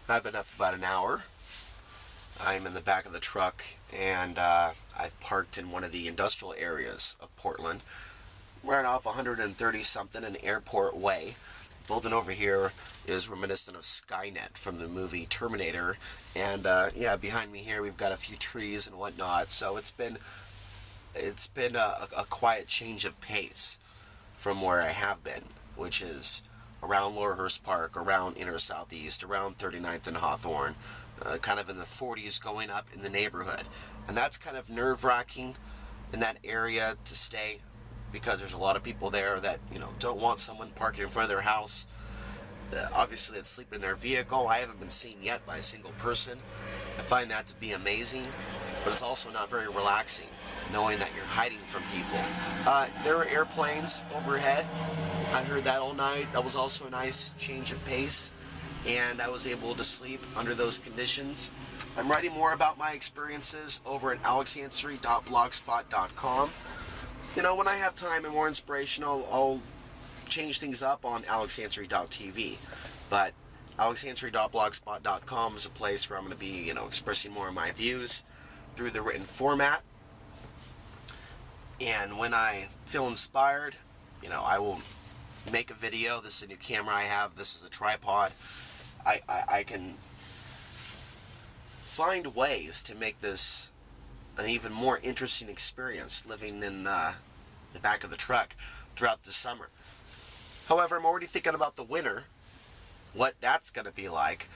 I've been up about an hour. I'm in the back of the truck, and I parked in one of the industrial areas of Portland. Right off 130 something in Airport Way. Building over here is reminiscent of Skynet from the movie Terminator, and yeah, behind me here we've got a few trees and whatnot. So it's been a quiet change of pace from where I have been, which is around Laurelhurst Park, around Inner Southeast, around 39th and Hawthorne, kind of in the 40s going up in the neighborhood. And that's kind of nerve-wracking in that area to stay, because there's a lot of people there that, don't want someone parking in front of their house. Obviously, that's sleeping in their vehicle. I haven't been seen yet by a single person. I find that to be amazing, but it's also not very relaxing, knowing that you're hiding from people. There were airplanes overhead. I heard that all night. That was also a nice change of pace, and I was able to sleep under those conditions. I'm writing more about my experiences over at alexansary.blogspot.com. When I have time and more inspiration, I'll change things up on alexansary.tv. But alexansary.blogspot.com is a place where I'm going to be, expressing more of my views through the written format. And when I feel inspired, I will make a video. This is a new camera I have. This is a tripod. I can find ways to make this an even more interesting experience living in the back of the truck throughout the summer. However, I'm already thinking about the winter, what that's going to be like.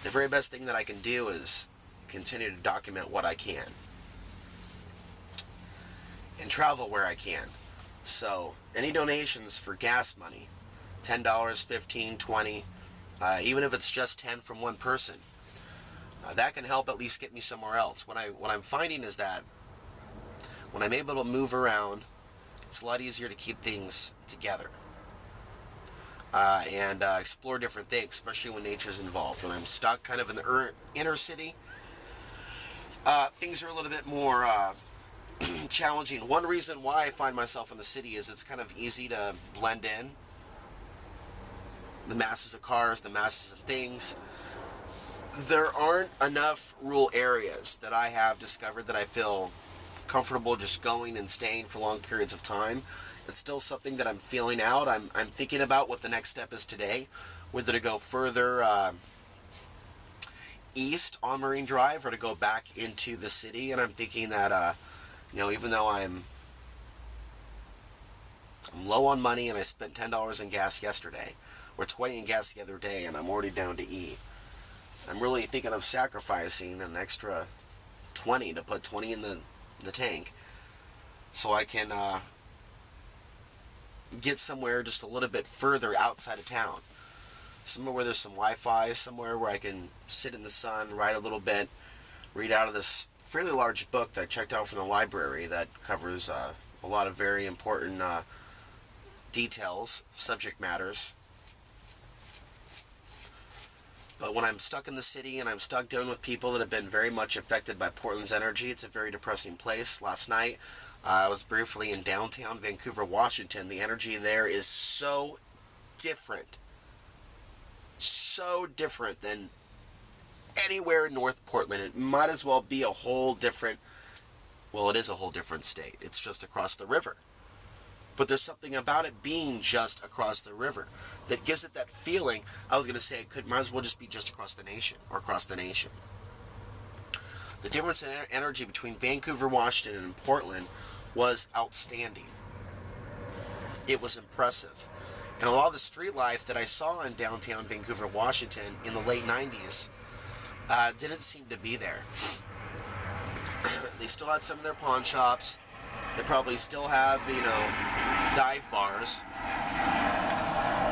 The very best thing that I can do is continue to document what I can and travel where I can. So any donations for gas money, $10, $15, $20, even if it's just 10 from one person, that can help at least get me somewhere else. What I'm finding is that when I'm able to move around, it's a lot easier to keep things together and explore different things, especially when nature's involved. When I'm stuck kind of in the inner city, things are a little bit more challenging. One reason why I find myself in the city is it's kind of easy to blend in. The masses of cars, the masses of things. There aren't enough rural areas that I have discovered that I feel comfortable just going and staying for long periods of time. It's still something that I'm feeling out. I'm thinking about what the next step is today, whether to go further east on Marine Drive or to go back into the city. And I'm thinking that even though I'm low on money and I spent $10 in gas yesterday, or 20 in gas the other day, and I'm already down to E, I'm really thinking of sacrificing an extra 20 to put 20 in the tank so I can get somewhere just a little bit further outside of town. Somewhere where there's some Wi-Fi, somewhere where I can sit in the sun, write a little bit, read out of this fairly large book that I checked out from the library that covers a lot of very important details, subject matters. But when I'm stuck in the city and I'm stuck dealing with people that have been very much affected by Portland's energy, it's a very depressing place. Last night, I was briefly in downtown Vancouver, Washington. The energy there is so different than anywhere in North Portland. It might as well be a whole different, well, it is a whole different state. It's just across the river. But there's something about it being just across the river that gives it that feeling. I was going to say it might as well just be just across the nation or across the nation. The difference in energy between Vancouver, Washington, and Portland was outstanding. It was impressive. And a lot of the street life that I saw in downtown Vancouver, Washington in the late 90s didn't seem to be there. They still had some of their pawn shops. They probably still have, dive bars.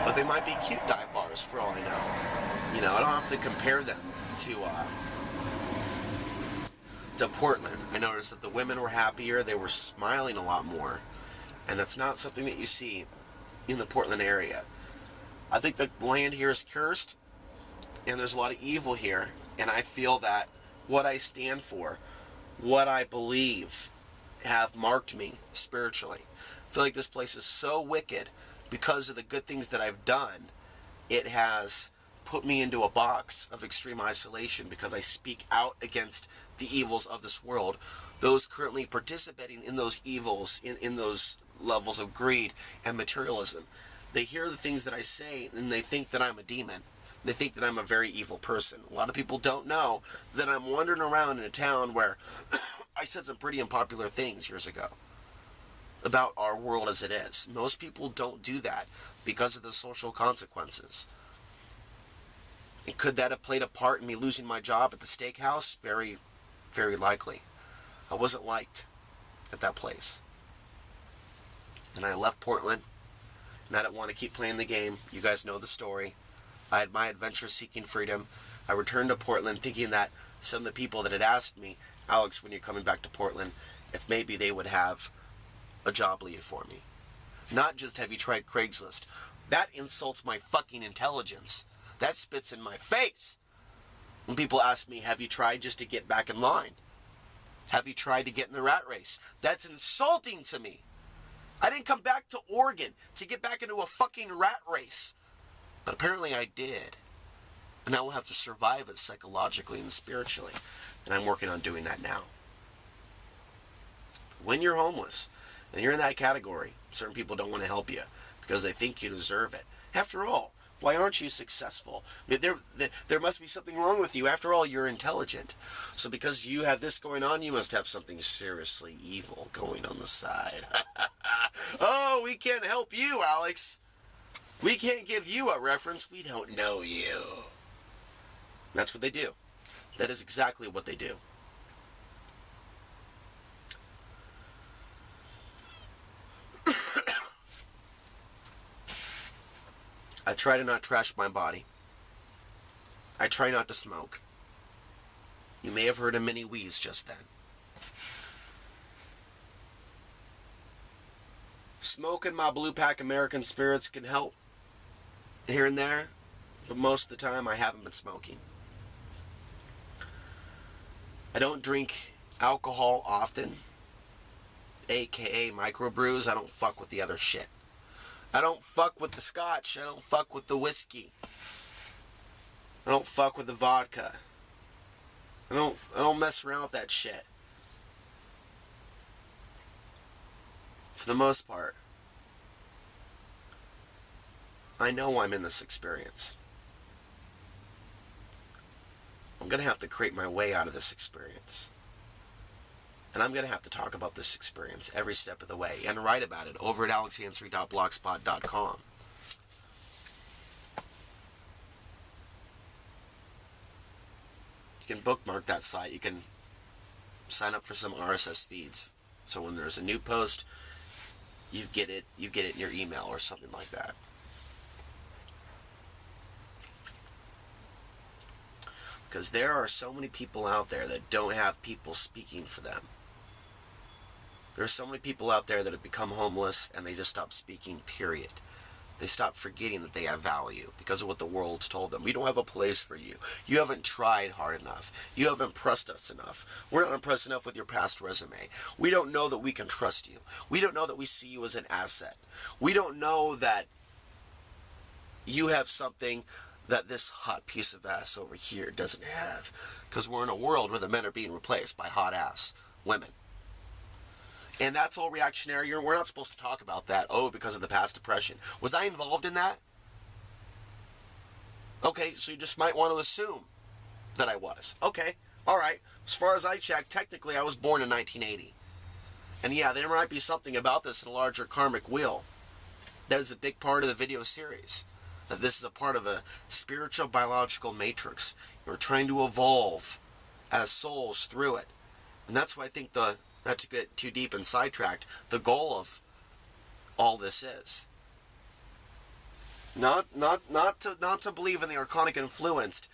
But they might be cute dive bars for all I know. I don't have to compare them to Portland. I noticed that the women were happier. They were smiling a lot more. And that's not something that you see in the Portland area. I think the land here is cursed, and there's a lot of evil here. And I feel that what I stand for, what I believe, have marked me spiritually. I feel like this place is so wicked because of the good things that I've done. It has put me into a box of extreme isolation because I speak out against the evils of this world. Those currently participating in those evils, in those levels of greed and materialism, they hear the things that I say and they think that I'm a demon. They think that I'm a very evil person. A lot of people don't know that I'm wandering around in a town where I said some pretty unpopular things years ago about our world as it is. Most people don't do that because of the social consequences. And could that have played a part in me losing my job at the steakhouse? Very, very likely. I wasn't liked at that place. And I left Portland, and I didn't want to keep playing the game. You guys know the story. I had my adventure seeking freedom. I returned to Portland thinking that some of the people that had asked me, Alex, when you're coming back to Portland, if maybe they would have a job lead for me. Not just, have you tried Craigslist? That insults my fucking intelligence. That spits in my face. When people ask me, have you tried just to get back in line? Have you tried to get in the rat race? That's insulting to me. I didn't come back to Oregon to get back into a fucking rat race. But apparently I did. And I will have to survive it psychologically and spiritually. And I'm working on doing that now. When you're homeless, and you're in that category, certain people don't want to help you because they think you deserve it. After all, why aren't you successful? I mean, there must be something wrong with you. After all, you're intelligent. So because you have this going on, you must have something seriously evil going on the side. Oh, we can't help you, Alex. We can't give you a reference. We don't know you. That's what they do. That is exactly what they do. I try to not trash my body. I try not to smoke. You may have heard a mini wheeze just then. Smoking my Blue Pack American Spirits can help here and there, but most of the time I haven't been smoking. I don't drink alcohol often, aka microbrews. I don't fuck with the other shit. I don't fuck with the scotch. I don't fuck with the whiskey. I don't fuck with the vodka. I don't mess around with that shit. For the most part, I know I'm in this experience. I'm going to have to create my way out of this experience. And I'm going to have to talk about this experience every step of the way and write about it over at alexansary.blogspot.com. You can bookmark that site. You can sign up for some RSS feeds. So when there's a new post, you get it in your email or something like that. Because there are so many people out there that don't have people speaking for them. There are so many people out there that have become homeless and they just stop speaking, period. They stop forgetting that they have value because of what the world's told them. We don't have a place for you. You haven't tried hard enough. You haven't impressed us enough. We're not impressed enough with your past resume. We don't know that we can trust you. We don't know that we see you as an asset. We don't know that you have something that this hot piece of ass over here doesn't have. Because we're in a world where the men are being replaced by hot ass women. And that's all reactionary. We're not supposed to talk about that. Oh, because of the past depression. Was I involved in that? Okay, so you just might want to assume that I was. Okay, all right. As far as I check, technically I was born in 1980. And yeah, there might be something about this in a larger karmic wheel. That is a big part of the video series. That this is a part of a spiritual biological matrix. We're trying to evolve as souls through it. And that's why I think not to get too deep and sidetracked, the goal of all this is not to believe in the archonic influenced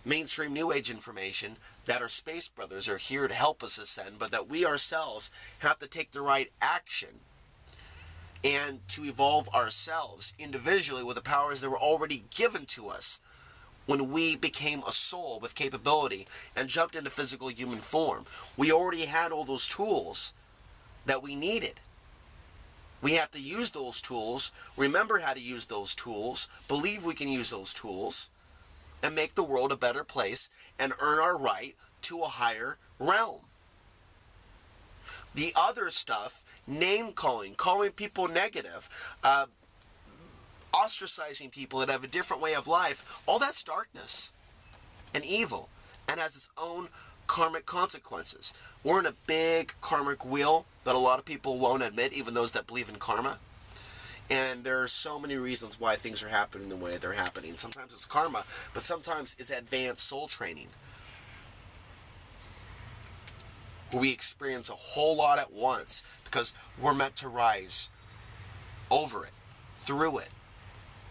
mainstream new age information that our space brothers are here to help us ascend, but that we ourselves have to take the right action and to evolve ourselves individually with the powers that were already given to us when we became a soul with capability and jumped into physical human form. We already had all those tools that we needed. We have to use those tools, remember how to use those tools, believe we can use those tools, and make the world a better place and earn our right to a higher realm. The other stuff, name calling, calling people negative, ostracizing people that have a different way of life, all that's darkness and evil and has its own karmic consequences. We're in a big karmic wheel that a lot of people won't admit, even those that believe in karma. And there are so many reasons why things are happening the way they're happening. Sometimes it's karma, but sometimes it's advanced soul training, where we experience a whole lot at once because we're meant to rise over it, through it.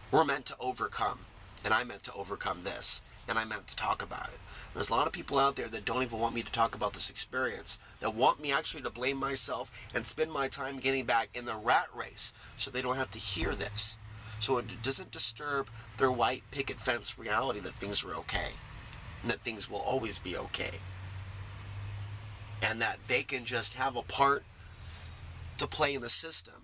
We're meant to overcome, and I meant to overcome this, and I meant to talk about it. There's a lot of people out there that don't even want me to talk about this experience, that want me actually to blame myself and spend my time getting back in the rat race so they don't have to hear this. So it doesn't disturb their white picket fence reality that things are okay, and that things will always be okay, and that they can just have a part to play in the system,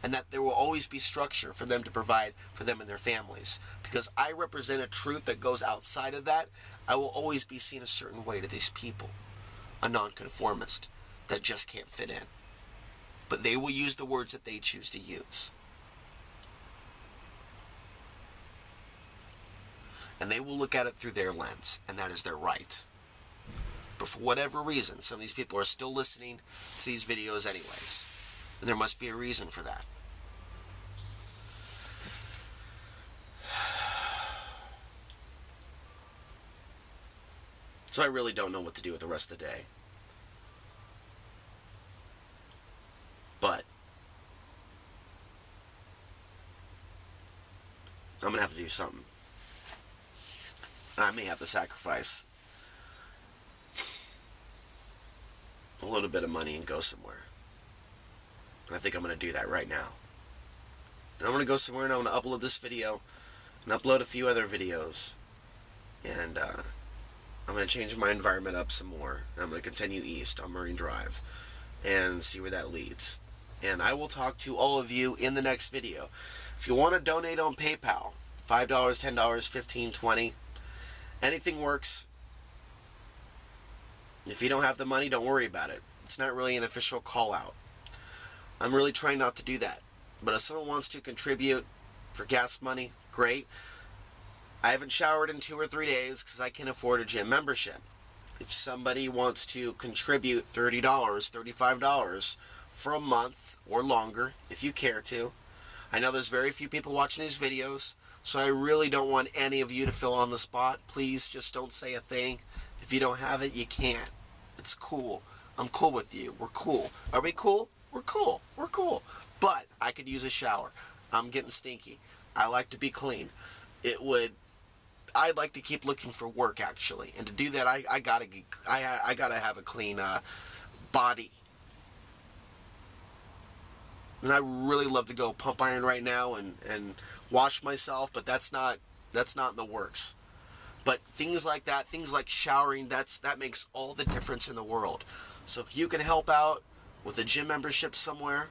and that there will always be structure for them to provide for them and their families. Because I represent a truth that goes outside of that, I will always be seen a certain way to these people, a nonconformist that just can't fit in. But they will use the words that they choose to use. And they will look at it through their lens, and that is their right. But for whatever reason, some of these people are still listening to these videos anyways. And there must be a reason for that. So I really don't know what to do with the rest of the day. But I'm going to have to do something. I may have to sacrifice a little bit of money and go somewhere. And I think I'm going to do that right now. And I'm going to go somewhere and I'm going to upload this video and upload a few other videos. And I'm going to change my environment up some more. And I'm going to continue east on Marine Drive and see where that leads. And I will talk to all of you in the next video. If you want to donate on PayPal, $5, $10, $15, $20, anything works. If you don't have the money, don't worry about it. It's not really an official call out. I'm really trying not to do that. But if someone wants to contribute for gas money, great. I haven't showered in 2 or 3 days because I can't afford a gym membership. If somebody wants to contribute $30, $35 for a month or longer, if you care to. I know there's very few people watching these videos, so I really don't want any of you to feel on the spot. Please just don't say a thing. If you don't have it, you can't. It's cool. I'm cool with you. We're cool. Are we cool? We're cool. We're cool. But I could use a shower. I'm getting stinky. I like to be clean. I'd like to keep looking for work, actually. And to do that, I gotta have a clean body. And I really love to go pump iron right now and wash myself, but that's not in the works. But things like that, things like showering, that makes all the difference in the world. So if you can help out with a gym membership somewhere,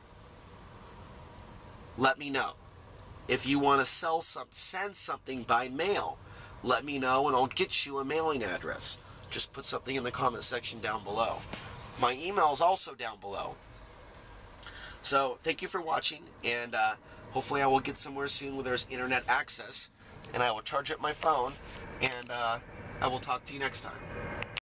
let me know. If you want to send something by mail, let me know and I'll get you a mailing address. Just put something in the comment section down below. My email is also down below. So thank you for watching, and hopefully I will get somewhere soon where there's internet access, and I will charge up my phone, and I will talk to you next time.